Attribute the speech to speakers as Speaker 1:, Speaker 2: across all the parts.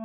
Speaker 1: Je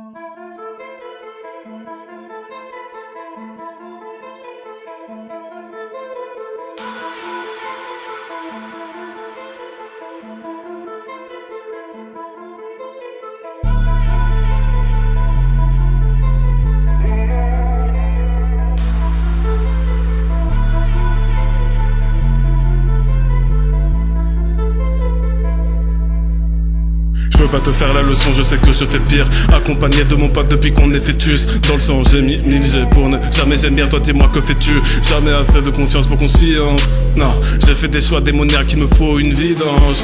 Speaker 1: veux pas te faire la leçon, je sais que je fais pire. Accompagné de mon pote depuis qu'on est fœtus. Dans le sang j'ai mis 1000 pour ne jamais j'aime bien. Toi dis-moi que fais-tu? Jamais assez de confiance pour qu'on se fiance. Non, j'ai fait des choix démoniaques, il me faut une vidange.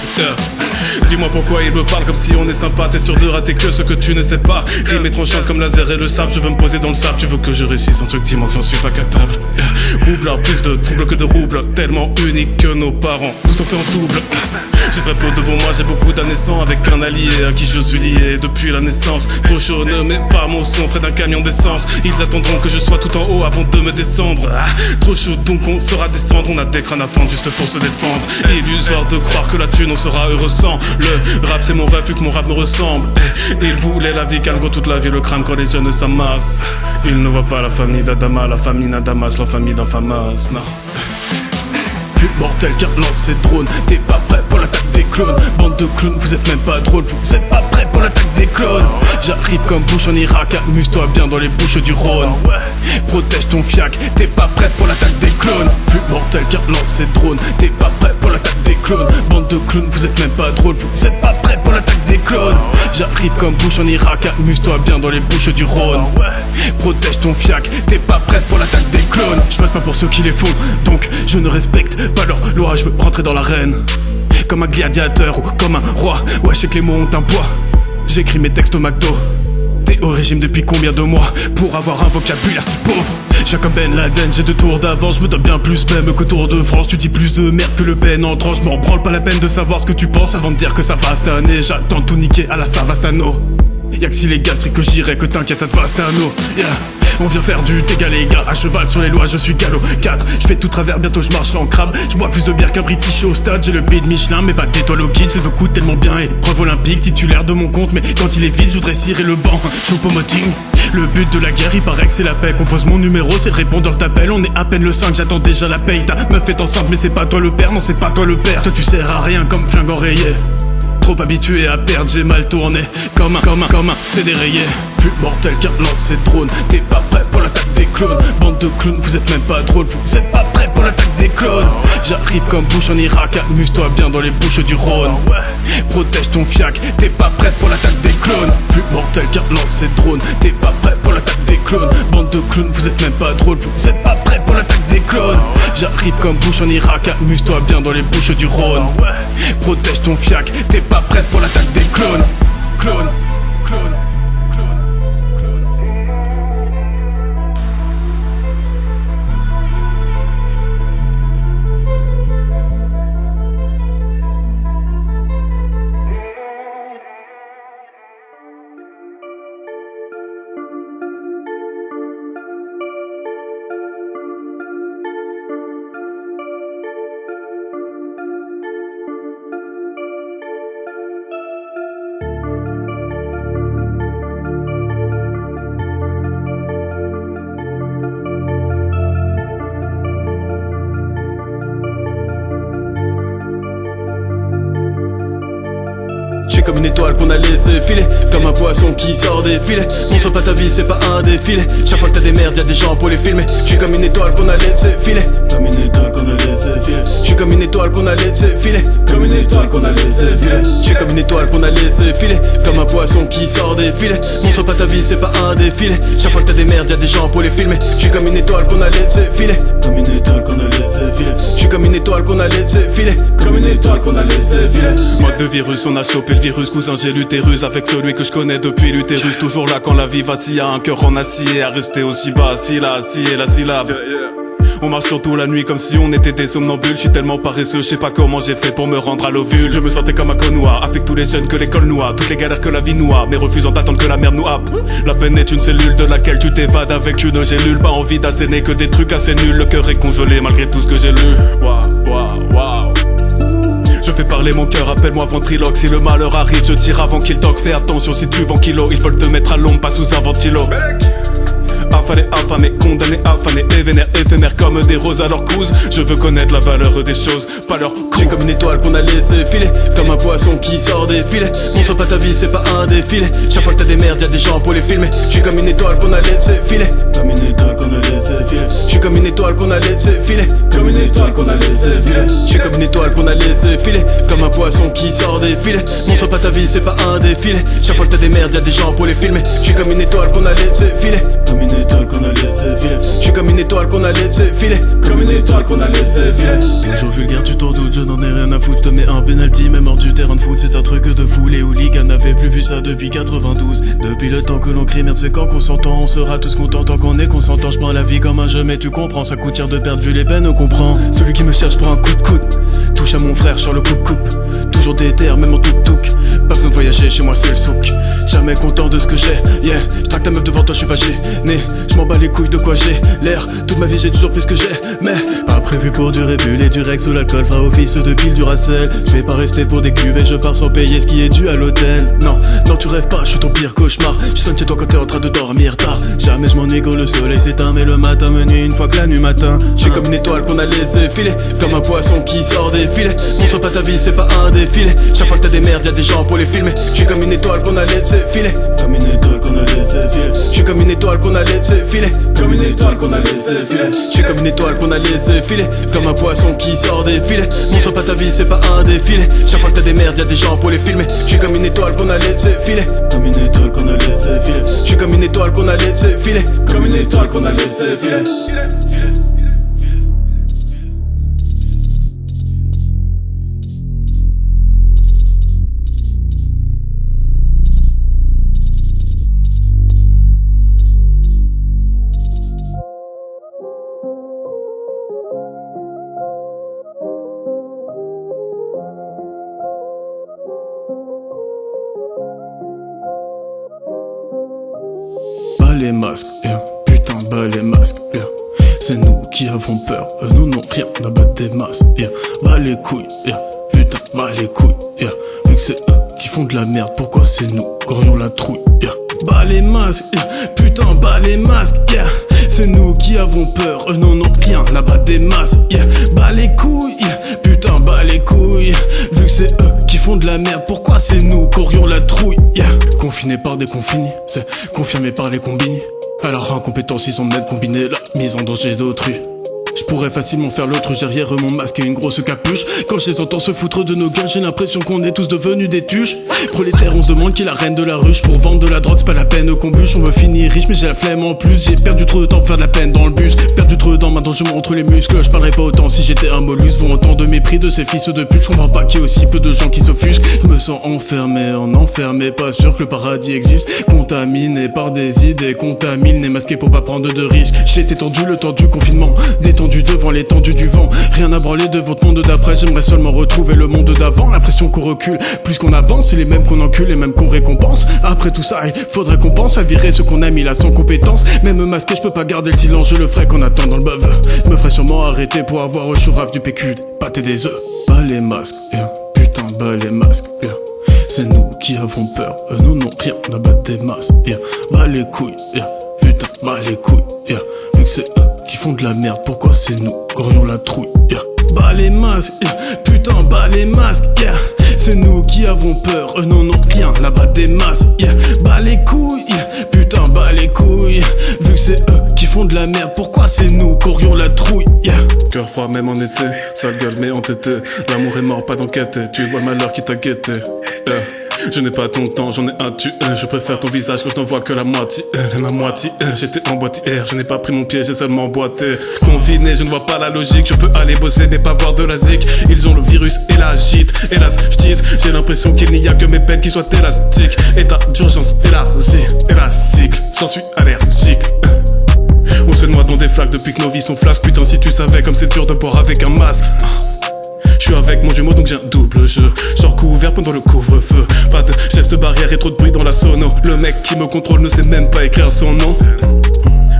Speaker 1: Dis-moi pourquoi il me parle comme si on est sympa. T'es sûr de rater que ce que tu ne sais pas. Rime est tranchante comme laser et le sable. Je veux me poser dans le sable, tu veux que je réussisse un truc, dis-moi que j'en suis pas capable. Roublard, plus de troubles que de roubles. Tellement unique que nos parents nous ont fait en double. J'ai très peu de bon moi, j'ai beaucoup d'années sans. Avec un allié à qui je suis lié depuis la naissance. Trop chaud, ne mets pas mon son près d'un camion d'essence. Ils attendront que je sois tout en haut avant de me descendre. Trop chaud donc on saura descendre. On a des crânes à fendre juste pour se défendre. Illusoire de croire que la thune on sera heureux sans. Le rap c'est mon rêve vu que mon rap me ressemble. Il voulait la vie calme gros toute la vie le crâne quand les jeunes s'amassent. Ils ne voient pas la famille d'Adama, la famille d'Adamas, la famille d'Infamas, non.
Speaker 2: Plus mortel qu'un lancer de drone. T'es pas prêt pour l'attaque des clones. Bande de clowns, vous êtes même pas drôle. Vous êtes pas prêt pour l'attaque des clones. J'arrive comme Bush en Irak. Amuse-toi bien dans les bouches du Rhône. Protège ton fiac, t'es pas prêt pour l'attaque des clones. Plus mortel qu'un lancer de drone. T'es pas prêt pour l'attaque des clones. Bande de clowns, vous êtes même pas drôle. Vous êtes pas prêt pour l'attaque des clones. J'arrive comme Bush en Irak. Amuse-toi bien dans les bouches du Rhône. Protège ton fiac, t'es pas prêt pour l'attaque des clones. Je vote pas pour ceux qui les font, donc je ne respecte pas leur loi. Je veux rentrer dans l'arène comme un gladiateur ou comme un roi. Ouais, je sais que les mots ont un poids. J'écris mes textes au McDo. T'es au régime depuis combien de mois pour avoir un vocabulaire si pauvre? Je viens comme Ben Laden, j'ai 2 tours d'avance. Je me donne bien plus même que Tour de France. Tu dis plus de merde que Le Pen en tranche. M'en branle pas la peine de savoir ce que tu penses avant de dire que ça va cette année. J'attends de tout niquer à la Savastano. Y'a que si les gastriques que j'irai, que t'inquiète ça te va Stano. Yeah. On vient faire du dégât les gars, à cheval sur les lois je suis galop 4, je fais tout travers, bientôt je marche en crabe. Je bois plus de bière qu'un British au stade. J'ai le pied de Michelin mais pas d'étoile au guide. Je veux coûte tellement bien, épreuve olympique, titulaire de mon compte. Mais quand il est vide je voudrais cirer le banc. Je suis au moting. Le but de la guerre il paraît que c'est la paix. Compose mon numéro, c'est le répondeur t'appelle. On est à peine le 5, j'attends déjà la paye. Ta meuf est enceinte mais c'est pas toi le père. Non c'est pas toi le père. Toi tu sers à rien comme flingue enrayé. Trop habitué à perdre, j'ai mal tourné. Comme un c'est dérayé. Plus mortel qu'un lancer de drone. T'es pas prêt pour l'attaque des clones. Bande de clowns, vous êtes même pas drôle. Vous êtes pas prêt pour l'attaque des clones. J'arrive comme Bush en Irak. Amuse-toi bien dans les bouches du Rhône. Protège ton fiac, t'es pas prêt pour l'attaque des clones. Plus mortel qu'un lancer de drone. T'es pas prêt pour l'attaque des clones. Bande de clowns, vous êtes même pas drôle. Vous êtes pas prêt pour l'attaque des clones. J'arrive comme Bush en Irak. Amuse-toi bien dans les bouches du Rhône. Protège ton fiac, t'es pas prêt pour l'attaque des clones. Clone, clone. J'suis comme une étoile qu'on a laissé filer, comme un poisson qui sort des filets. Montre pas ta vie, c'est pas un défilé. Chaque fois que t'as des merdes, y'a des gens pour les filmer. J'suis comme une étoile qu'on a laissé filer, comme une étoile qu'on a laissé filer. J'suis comme une étoile qu'on a laissé filer, comme une étoile qu'on a laissé filer. J'suis comme une étoile qu'on a laissé filer, comme un poisson qui sort des filets. Montre pas ta vie, c'est pas un défilé. Chaque fois que t'as des merdes, y'a des gens pour les filmer. J'suis comme une étoile qu'on a laissé filer, comme une étoile qu'on a laissé filer. J'suis comme une étoile qu'on a laissé filer, comme une étoile qu'on a laissé filer.
Speaker 1: Mode de virus, on a chopé le virus, cousin j'ai l'utérus. Avec celui que je connais depuis l'utérus. Toujours là quand la vie vacille, un cœur en acier. À rester aussi bas, assis là, assis et la syllabe. On marche surtout la nuit comme si on était des somnambules. Je suis tellement paresseux, je sais pas comment j'ai fait pour me rendre à l'ovule. Je me sentais comme un connois, avec tous les jeunes que l'école noie. Toutes les galères que la vie noie, mais refusant d'attendre que la merde nous happe. La peine est une cellule de laquelle tu t'évades avec une gélule. Pas envie d'asséner que des trucs assez nuls. Le cœur est congelé malgré tout ce que j'ai lu. Waouh, waouh, waouh. Je fais parler mon cœur, appelle-moi ventriloque. Si le malheur arrive, je tire avant qu'il toque. Fais attention si tu vends kilo, ils veulent te mettre à l'ombre, pas sous un ventilo. Affamé, condamné, affané, et vénère, éphémère comme des roses à leur couses. Je veux connaître la valeur des choses, pas leur coût.
Speaker 2: J'suis comme une étoile qu'on a laissé filer, comme un poisson qui sort des filets. Montre pas ta vie, c'est pas un défilé. Chaque fois que t'as des merdes, y'a des gens pour les filmer. J'suis comme une étoile qu'on a laissé filer, comme une étoile qu'on a laissé filer. J'suis comme une étoile qu'on a laissé filer, comme une étoile qu'on a laissé filer. J'suis comme une étoile qu'on a laissé filer, comme un poisson qui sort des filets. Montre pas ta vie, c'est pas un défilé. Chaque fois que t'as des merdes, y'a des gens pour les filmer. J'suis comme une étoile qu'on a laissé filer, comme une étoile qu'on a laissé filer. J'suis comme une étoile qu'on a laissé filer, comme une étoile qu'on a laissé filer. Toujours vulgaire, tu t'en doutes, je n'en ai rien à foutre. Je te mets un penalty, même hors du terrain de foot. C'est un truc de fou, les hooligans n'avaient plus vu ça depuis 92. Depuis le temps que l'on crie merde, c'est quand qu'on s'entend. On sera tous contents tant qu'on est consentant. Je prends la vie comme un jeu, mais tu comprends. Ça coûte cher de perdre vu les peines, on comprend. Celui qui me cherche prend un coup de coude. Touche à mon frère sur le coupe-coupe. Toujours déter, même en tuk-tuk. Pas besoin de voyager, chez moi c'est le souk. Jamais content de ce que j'ai, yeah. J'traque ta meuf devant toi, je suis pas gêné. J'm'en bats les couilles de quoi j'ai l'air. Toute ma vie j'ai toujours pris ce que j'ai, mais pas prévu pour durer. Vu les durex ou l'alcool fera office de pile du racel. Je vais pas rester pour des cuves et je pars sans payer ce qui est dû à l'hôtel. Non, non tu rêves pas, je suis ton pire cauchemar. Je sonne chez toi quand t'es en train de dormir tard. Jamais je m'ennuie quand le soleil s'éteint, mais le matin me nuit une fois que la nuit matin. Je suis comme une étoile qu'on a laissé filer, comme un poisson qui sort des filets. Montre pas ta vie, c'est pas un défilé. Chaque fois que t'as des merdes, y'a des gens pour les filmer. Je suis comme une étoile qu'on a laissé filer, comme une étoile qu'on a laissé filer. Je suis comme une étoile qu'on a laissé filer, comme une étoile qu'on a laissé filer. Je suis comme une étoile qu'on a laissé filer, comme un poisson qui sort des filets. Montre pas ta vie, c'est pas un défilé. Chaque fois que t'as des merdes, y'a des gens pour les filmer. Je suis comme une étoile qu'on a laissé filer, comme une étoile qu'on a laissé filer. Je suis comme une étoile qu'on a laissé filer, comme une étoile qu'on a laissé filer. Bas les masques, yeah. Putain bas les masques, yeah. C'est nous qui avons peur, nous n'ont rien à battre des masses, yeah. Bas les couilles, yeah. Putain bas les couilles, yeah. Vu que c'est eux qui font de la merde, pourquoi c'est nous grognons la trouille, yeah. Bas les masques, yeah. Putain bas les masques, yeah. C'est nous qui avons peur, eux n'en ont rien à battre des masses, yeah. Bas les couilles, yeah. Putain bas les couilles. Vu que c'est eux qui font de la merde, pourquoi c'est nous qu'aurions la trouille, yeah. Confinés par des confinés, c'est confirmé par les combinés. Alors incompétence, ils ont même combiné la mise en danger d'autrui. Je pourrais facilement faire l'autre derrière mon masque et une grosse capuche. Quand je les entends se foutre de nos gueules, j'ai l'impression qu'on est tous devenus des tuches. Prolétaires, on se demande qui est la reine de la ruche. Pour vendre de la drogue, c'est pas la peine qu'on bûche. On veut finir riche, mais j'ai la flemme en plus. J'ai perdu trop de temps pour faire de la peine dans le bus. Perdu trop de temps, maintenant je montre les muscles. Je parlerai pas autant si j'étais un mollusque. Vaut autant de mépris de ces fils de pute. Je comprends pas qu'il y ait aussi peu de gens qui s'offusquent. Je me sens enfermé, en enfermé. Pas sûr que le paradis existe. Contaminé par des idées contaminées, masqué pour pas prendre de risques. J'étais tendu le temps du confinement, détendu devant l'étendue du vent. Rien à branler devant le monde d'après. J'aimerais seulement retrouver le monde d'avant. L'impression qu'on recule, plus qu'on avance. C'est les mêmes qu'on encule, les mêmes qu'on récompense. Après tout ça, il faudrait qu'on pense à virer ce qu'on a mis là sans compétence. Même masqué, je peux pas garder le silence. Je le ferai qu'en attendant le baveux. Je me ferai sûrement arrêter pour avoir au chourave du PQ, pâté des œufs. Bas les masques, yeah. Putain bas les masques, yeah. C'est nous qui avons peur, nous n'ont rien à battre des masses, yeah. Bas les couilles, yeah. Putain bas les couilles, yeah. Vu que c'est eux qui font de la merde, pourquoi c'est nous grognons la trouille, yeah. Bas les masques, yeah. Putain bas les masques, yeah. C'est nous qui avons peur, eux n'en ont rien à battre des masses, yeah. Bas les couilles, yeah. Putain bas les couilles. Vu que c'est eux qui font de la merde, pourquoi c'est nous qu'aurions la trouille, yeah.
Speaker 1: Cœur froid même en été, sale gueule mais entêté. L'amour est mort, pas d'enquête, tu vois le malheur qui t'a guetté, yeah. Je n'ai pas ton temps, j'en ai un tu. Je préfère ton visage quand je n'en vois que la moitié. Ma moitié, j'étais en boîte hier. Je n'ai pas pris mon pied, j'ai seulement boité. Confiné, je ne vois pas la logique. Je peux aller bosser mais pas voir de la zik. Ils ont le virus et la gîte. Hélas, j'tise, j'ai l'impression qu'il n'y a que mes peines qui soient élastiques. État d'urgence élargi, élastique. J'en suis allergique. On se noie dans des flaques depuis que nos vies sont flasques. Putain si tu savais comme c'est dur de boire avec un masque. Je suis avec mon jumeau donc j'ai un double jeu. Genre couvert pendant le couvre-feu. Pas de geste barrière et trop de bruit dans la sono. Le mec qui me contrôle ne sait même pas écrire son nom.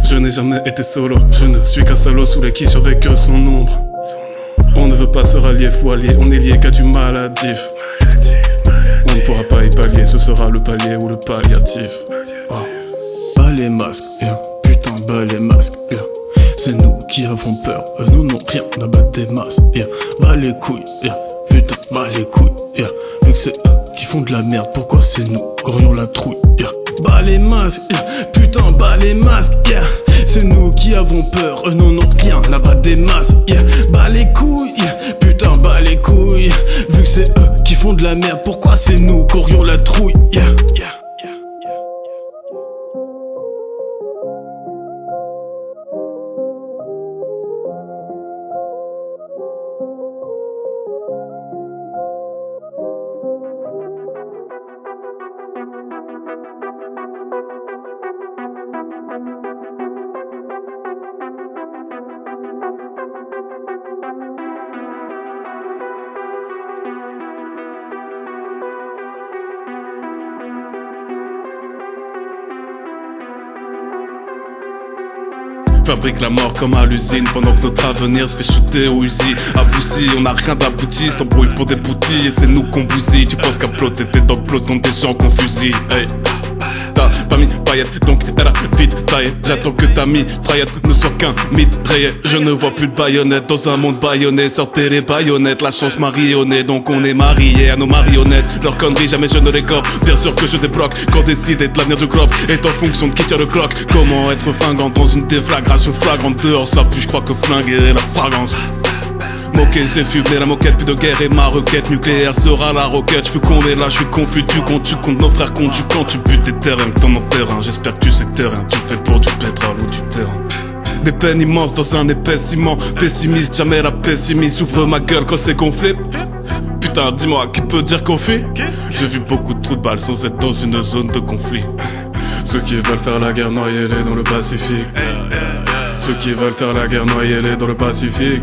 Speaker 1: Je n'ai jamais été solo. Je ne suis qu'un salaud sous les qui surveille que son ombre. On ne veut pas se rallier, faut allier, on est lié qu'à du maladif. On ne pourra pas y pallier, ce sera le palier ou le palliatif. Oh.
Speaker 2: Bas les masques, yeah. Putain bas les masques, yeah. C'est nous qui avons peur, nous n'ont rien à battre des masses, yeah. Bas les couilles, yeah. Putain bas les couilles, yeah. Vu que c'est eux qui font de la merde, pourquoi c'est nous qu'aurions la trouille, yeah. Bas les masques, yeah. Putain bas les masques, yeah. C'est nous qui avons peur, eux n'en ont rien à battre des masses, yeah. Bas les couilles, yeah. Putain bas les couilles. Vu que c'est eux qui font de la merde, pourquoi c'est nous qu'aurions la trouille, yeah, yeah.
Speaker 1: Fabrique la mort comme à l'usine pendant que notre avenir se fait shooter aux usines. Abouti, on n'a rien d'abouti, s'embrouille pour des boutilles et c'est nous qu'on bousille. Tu penses qu'à plot, t'étais dans le peloton des gens qu'on fusille. Hey. T'as pas mis paillettes, donc elle a vite taillé. J'attends que ta mitraillette ne soit qu'un mythe rayé. Je ne vois plus de baïonnettes dans un monde baïonné. Sortez les baïonnettes, la chance marionnée. Donc on est mariés à nos marionnettes. Leurs conneries, jamais je ne les cope. Bien sûr que je débloque quand décider de l'avenir du globe est en fonction de qui tire le clock. Comment être fringant dans une déflagration flagrante. Dehors ça pue, je crois que flinguer est la fragrance. Moqué, j'ai fumé la moquette, plus de guerre et ma requête nucléaire sera la roquette. Je qu'on est là, je suis confus, tu comptes nos frères comptent. Quand tu butes des terrains, que dans nos terrains. J'espère que tu sais que t'es rien, tu fais pour du pétrole ou du terrain. Des peines immenses dans un épais ciment. Pessimiste, jamais la pessimiste. Ouvre ma gueule quand c'est gonflé. Putain, dis-moi, qui peut dire qu'on fuit? J'ai vu beaucoup de trous de balles sans être dans une zone de conflit. Ceux qui veulent faire la guerre, noyez-les dans le Pacifique. Ceux qui veulent faire la guerre, noyez-les dans le Pacifique.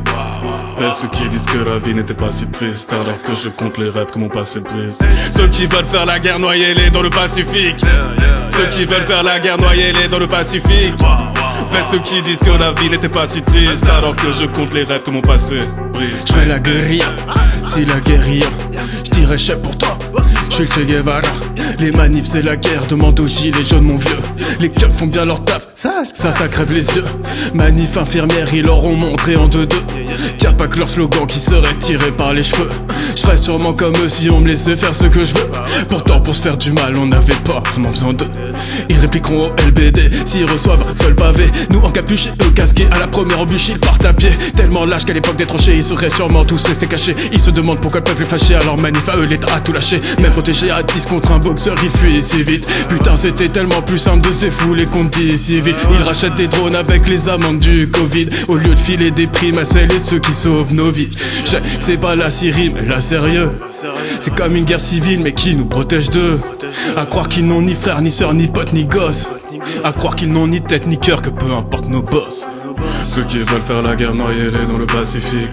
Speaker 1: Et ceux qui disent que la vie n'était pas si triste alors que je compte les rêves que mon passé brise. Ceux qui veulent faire la guerre, noyez-les dans le Pacifique. Ceux qui veulent faire la guerre, noyez-les dans le Pacifique. Mais ceux qui disent que la vie n'était pas si triste alors que je compte les rêves que mon passé brise.
Speaker 2: Je fais la guérilla, si la guérilla, je dirais chef pour toi, je suis le Che Guevara. Les manifs c'est la guerre, demande aux gilets jaunes mon vieux. Les keufs font bien leur taf, ça crève les yeux. Manif infirmière, ils leur ont montré en 2-2 Y'a pas que leur slogan qui serait tiré par les cheveux. Je ferais sûrement comme eux si on me laissait faire ce que je veux. Pourtant pour se faire du mal on n'avait pas vraiment besoin d'eux. Ils répliqueront au LBD s'ils reçoivent un seul pavé. Nous encapuchés, eux casqués, à la première embûche ils partent à pied. Tellement lâches qu'à l'époque des tranchées ils seraient sûrement tous restés cachés. Ils se demandent pourquoi le peuple est fâché, alors manif à eux l'état a tout lâché. Même protégé à 10 contre un boxeur il fuit si vite. Putain c'était tellement plus simple de se défouler qu'on dit civil. Ils rachètent des drones avec les amendes du Covid au lieu de filer des primes à celles et ceux qui sauvent nos vies. Je sais que c'est pas la Syrie mais là sérieux, c'est comme une guerre civile mais qui nous protège d'eux. À croire qu'ils n'ont ni frère, ni sœur, ni pote, ni gosse. À croire qu'ils n'ont ni tête, ni cœur, que peu importe nos boss.
Speaker 1: Ceux qui veulent faire la guerre, noyez-les dans le Pacifique.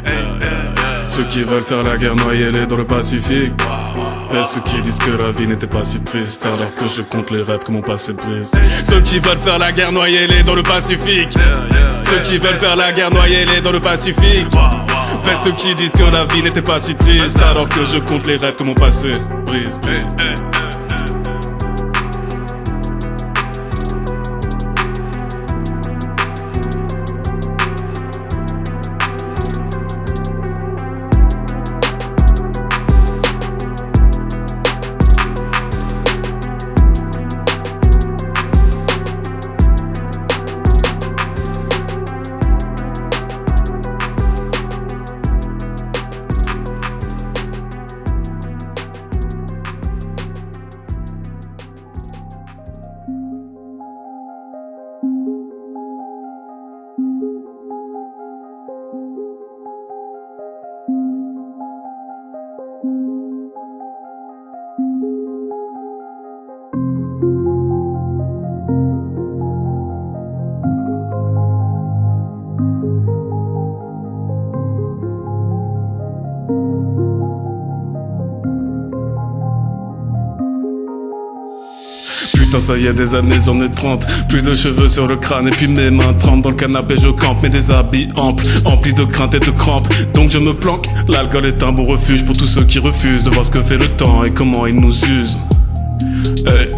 Speaker 1: Ceux qui veulent faire la guerre, noyez-les dans le Pacifique. Et ceux qui disent que la vie n'était pas si triste alors que je compte les rêves que mon passé brise. Ceux qui veulent faire la guerre, noyez-les dans le Pacifique. Ceux qui veulent faire la guerre, noyez-les dans le Pacifique. Mais ceux qui disent que la vie n'était pas si triste alors que je compte les rêves que mon passé brise. Putain ça y est des années j'en ai 30. Plus de cheveux sur le crâne et puis mes mains tremblent. Dans le canapé je campe mais des habits amples, emplis de crainte et de crampes. Donc je me planque, l'alcool est un bon refuge pour tous ceux qui refusent de voir ce que fait le temps et comment il nous use. Hey.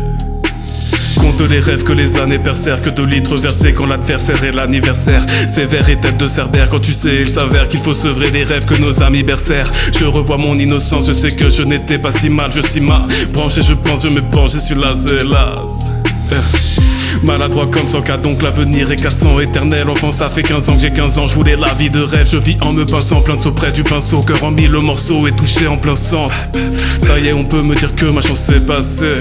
Speaker 1: Compte les rêves que les années percèrent, que 2 litres versés quand l'adversaire est l'anniversaire. Sévère et tête de cerbère, quand tu sais il s'avère qu'il faut sevrer les rêves que nos amis bercèrent. Je revois mon innocence, je sais que je n'étais pas si mal. Je suis ma branche et je pense, je me penche, je suis là, c'est hélas. Maladroit comme son cas, donc l'avenir est cassant, éternel. Enfant ça fait 15 ans que j'ai 15 ans, je voulais la vie de rêve. Je vis en me pinçant, plein de sauts près du pinceau, cœur en 1000 morceaux et touché en plein centre. Ça y est on peut me dire que ma chance est passée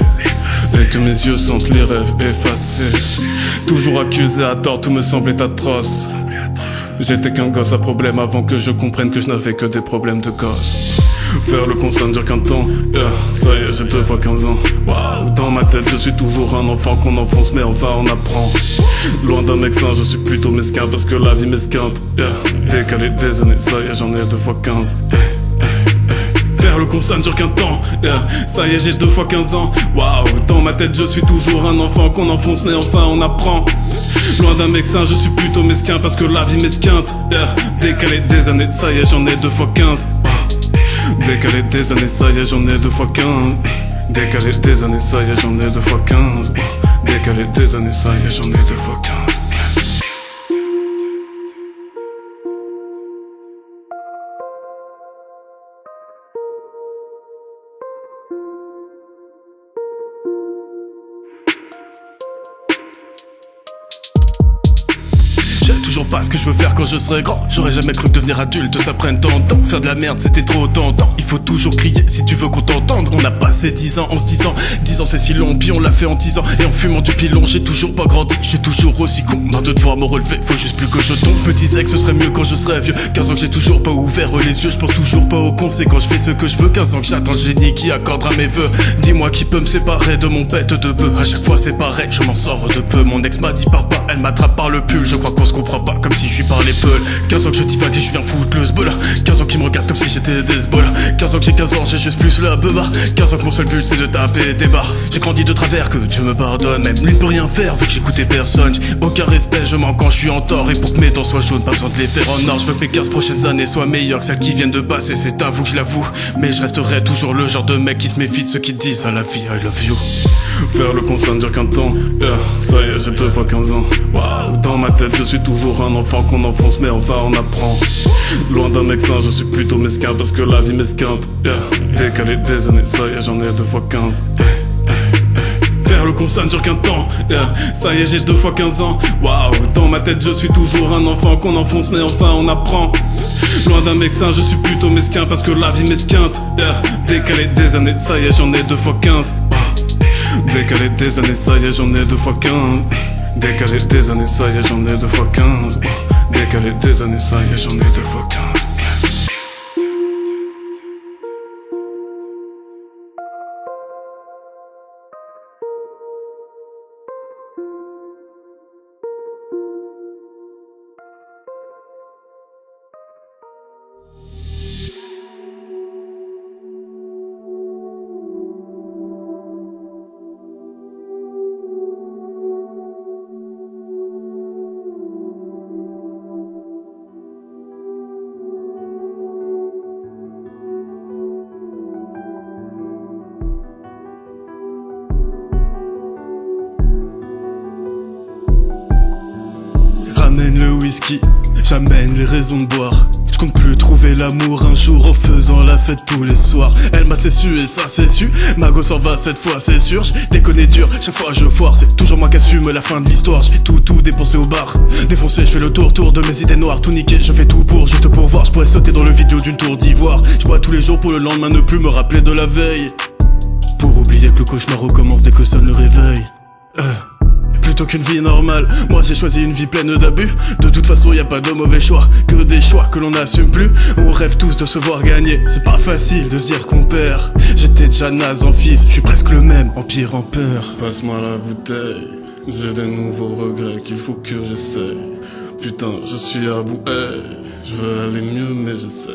Speaker 1: et que mes yeux sentent les rêves effacés. Toujours accusé à tort, tout me semblait atroce. J'étais qu'un gosse à problème avant que je comprenne que je n'avais que des problèmes de gosse. Faire le constat ne dure qu'un temps, ça y est j'ai 2 fois 15 ans. Waouh, dans ma tête je suis toujours un enfant qu'on enfonce mais enfin on apprend. Loin d'un mec sain je suis plutôt mesquin parce que la vie m'esquinte. Décalé des années, ça y est j'en ai 2 fois 15. Faire le constat ne dure qu'un temps, ça y est j'ai 2 fois 15 ans. Waouh, dans ma tête je suis toujours un enfant qu'on enfonce mais enfin on apprend. Loin d'un mec sain je suis plutôt mesquin parce que la vie m'esquinte. Décalé des années, ça y est j'en ai 2 fois 15. Décalé des années, ça y est j'en ai 2 fois 15. Décalé des années, ça y est j'en ai 2 fois 15. Décalé des années, ça y est j'en ai 2 fois 15.
Speaker 2: Toujours pas ce que je veux faire quand je serai grand. J'aurais jamais cru que devenir adulte ça prenne tant de temps. Faire de la merde c'était trop tentant. Il faut toujours crier si tu veux qu'on t'entende. On a passé 10 ans en se disant 10 ans c'est si long, puis on l'a fait en 10 ans. Et en fumant du pilon j'ai toujours pas grandi. Je suis toujours aussi con, marre de devoir me relever. Faut juste plus que je tombe. Je me disais que ce serait mieux quand je serais vieux. 15 ans que j'ai toujours pas ouvert les yeux. Je pense toujours pas aux conséquences, je fais ce que je veux. 15 ans que j'attends le génie qui accordera mes vœux. Dis-moi qui peut me séparer de mon bête de bœuf. À chaque fois c'est pareil, je m'en sors de peu. Mon ex m'a dit par pas, elle m'attrape par le pull. Je crois qu'on se comprend pas comme si je suis par les peuls. 15 ans que je divague et je viens foutre le sbola. 15 ans qui me regardent comme si j'étais des sbola. 15 ans que j'ai 15 ans, j'ai juste plus la beubard. 15 ans que mon seul but c'est de taper des barres. J'ai grandi de travers, que Dieu me pardonne. Même lui peut rien faire vu que j'écoutais personne. J'ai aucun respect, je mens quand je suis en tort. Et pour que mes dents soient jaunes, pas besoin de les faire en or. Je veux que mes 15 prochaines années soient meilleures que celles qui viennent de passer. C'est à vous que je l'avoue. Mais je resterai toujours le genre de mec qui se méfie de ceux qui disent à la vie I love you.
Speaker 1: Faire le constat ne dure qu'un temps, ça y est j'ai 2 fois 15 ans. Waouh, dans ma tête je suis toujours un enfant qu'on enfonce mais enfin on apprend. Loin d'un mec sain je suis plutôt mesquin parce que la vie m'esquinte. Décalé des années, ça y est j'en ai 2 fois 15. Faire le constat ne dure qu'un temps, ça y est j'ai 2 fois 15 ans. Waouh, dans ma tête je suis toujours un enfant qu'on enfonce mais enfin on apprend. Loin d'un mec sain je suis plutôt mesquin parce que la vie m'esquinte. Décalé des années, ça y est j'en ai 2 fois 15. Décalé des années, ça y est j'en ai 2 fois 15. Décalé des années, ça y est j'en ai 2 fois 15. Décalé des années, ça y est j'en ai 2 fois 15.
Speaker 2: J'amène le whisky, j'amène les raisons de boire. Je compte plus trouver l'amour un jour en faisant la fête tous les soirs. Elle m'a su et ça c'est su. Ma go s'en va cette fois c'est sûr. J'ai déconné dur, chaque fois je foire. C'est toujours moi qui assume la fin de l'histoire. J'ai tout dépensé au bar. Défoncé, je fais le tour de mes idées noires. Tout niqué, je fais tout pour juste pour voir. Je pourrais sauter dans le vidéo d'une tour d'ivoire. Je bois tous les jours pour le lendemain ne plus me rappeler de la veille. Pour oublier que le cauchemar recommence dès que sonne le réveil. Plutôt qu'une vie normale, moi j'ai choisi une vie pleine d'abus. De toute façon y a pas de mauvais choix, que des choix que l'on n'assume plus. On rêve tous de se voir gagner, c'est pas facile de se dire qu'on perd. J'étais déjà naze en fils, je suis presque le même, en pire en peur.
Speaker 1: Passe-moi la bouteille, j'ai des nouveaux regrets qu'il faut que j'essaye. Putain, je suis à bout, je veux aller mieux mais j'essaie.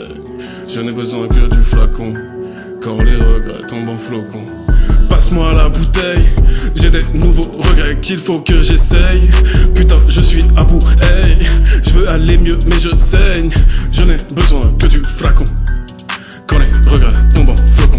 Speaker 1: Je n'ai besoin que du flacon, quand les regrets tombent en flocons. Passe-moi la bouteille, j'ai des nouveaux regrets qu'il faut que j'essaye. Putain, je suis à bout, hey. Je veux aller mieux, mais je saigne. Je n'ai besoin que du flacon. Quand les regrets tombent en flocons.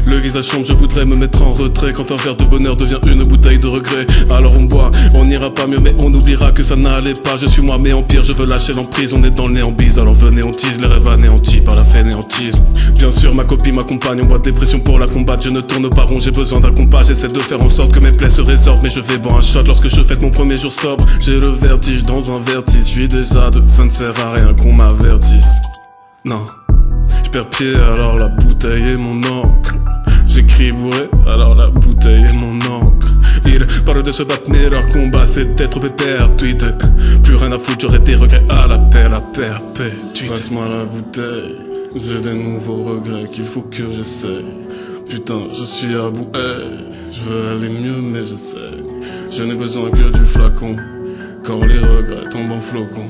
Speaker 1: Le visage sombre, je voudrais me mettre en retrait. Quand un verre de bonheur devient une bouteille de regret, alors on boit, on n'ira pas mieux mais on oubliera que ça n'allait pas. Je suis moi mais en pire, je veux lâcher l'emprise. On est dans le néant bise, alors venez on tease. Les rêves anéantis par la fainéantise. Bien sûr ma copie m'accompagne, on boit des pressions pour la combattre. Je ne tourne pas rond, j'ai besoin d'un compas. J'essaie de faire en sorte que mes plaies se résorbent, mais je vais boire un shot lorsque je fête mon premier jour sobre. J'ai le vertige dans un vertige, je suis déjà deux, ça ne sert à rien qu'on m'avertisse. Non, je perds pied alors la bouteille est mon encre. J'écris bourré, alors la bouteille est mon encre. Il parle de se battre, mais leur combat c'était trop perpétuité. Plus rien à foutre, j'aurais des regrets à la perpétuité. Passe-moi la bouteille, j'ai des nouveaux regrets qu'il faut que j'essaye. Putain, je suis à bout, hey. Je veux aller mieux, mais j'essaye. Je n'ai besoin que du flacon, quand les regrets tombent en flocons.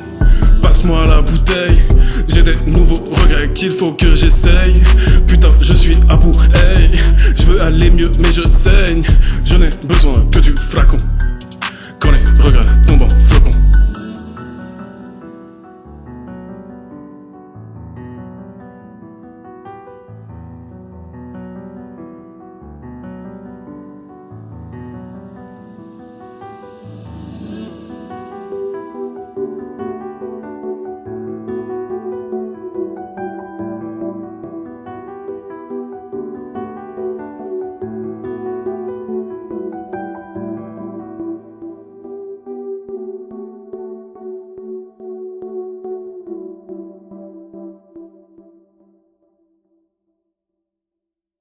Speaker 1: Passe-moi la bouteille, j'ai des nouveaux regrets qu'il faut que j'essaye. Putain, je suis à bout, hey. Je veux aller mieux, mais je saigne. Je n'ai besoin que du flacon, quand les regrets